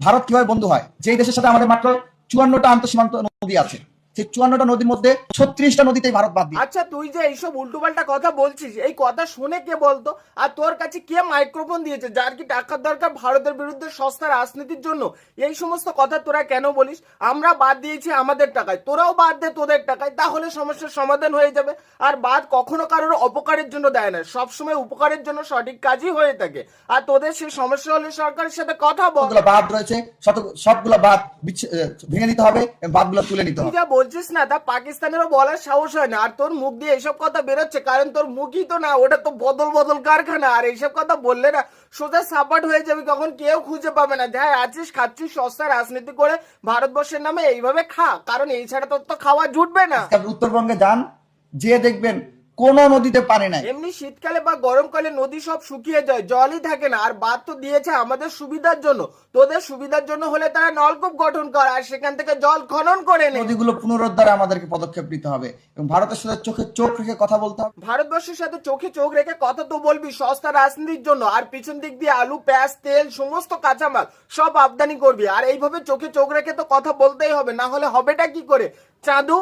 ভারত কিভাবে বন্ধু হয়? যেই দেশের সাথে আমাদের মাত্র 54টা আন্তঃসীমান্ত নদী আছে, সেই 54টা নদীর মধ্যে 36টা নদীতেই ভারত বাদ দিয়ে। আচ্ছা, তুই যে এইসব উল্টোপাল্টা কথা বলছিস, এই কথা শুনে কে বলতো? আর তোর কাছে কে মাইক্রোফোন দিয়েছে? যার কি টাকার দরকার ভারতের বিরুদ্ধে সস্তা রাজনীতির জন্য? এই সমস্ত কথা তোরা কেন বলিস? আমরা বাদ দিয়েছি আমাদের টাকায়, তোরাও বাদ দে তোদের টাকায়, তাহলে সমস্যার সমাধান হয়ে যাবে। আর বাদ কখনো কারোর অপকারের জন্য দেয় না, সবসময় উপকারের জন্য সঠিক কাজই হয়ে থাকে। আর তোদের সেই সমস্যা হলে সরকারের সাথে কথা বল। যতগুলো বাদ রয়েছে সবগুলো বাদ ভেঙে নিতে হবে এবং বাদগুলো তুলে নিতে তুই হবে। যা বলছিস না, তা পাকিস্তানেরও বলার সাহস হয় না। আর তোর মুখ দিয়ে এইসব কথা বেরোচ্ছে কারণ তোর মুখই তো না, ওটা তো বদল বদল কারখানা। আর এইসব কথা বললে না সোজা সাপাট হয়ে যাবে, কখন কেউ খুঁজে পাবে না। যাই আছিস খাচ্ছিস সস্তা রাজনীতি করে ভারতবর্ষের নামে এইভাবে খা, কারণ এই ছাড়া তোর তো খাওয়া জুটবে না। আজকে আপনি উত্তরবঙ্গে যান, যে দেখবেন কোন নদীতে পানি নাই। এমনি শীতকালে বা গরমকালে নদী সব শুকিয়ে যায়, জলই থাকে না। আর বাদ তো দিয়েছে আমাদের সুবিধার জন্য, তোদের সুবিধার জন্য হলে তারা নলকূপ গঠন করে আর সেখান থেকে জল খনন করে নেয়। নদীগুলো পুনরুদ্ধারে আমাদেরকে পদক্ষেপ নিতে হবে এবং ভারতের সাথে চোখে চোখ রেখে কথা বলতে হবে। ভারতবর্ষের সাথে চোখে চোখ রেখে কথা তো বলবি সস্তা রাজনীতির জন্য, আর পিছন দিক দিয়ে আলু পেঁয়াজ তেল সমস্ত কাঁচামাল সব আমদানি করবি। আর এইভাবে চোখে চোখ রেখে তো কথা বলতেই হবে, না হলে হবেটা কি করে চাঁদু?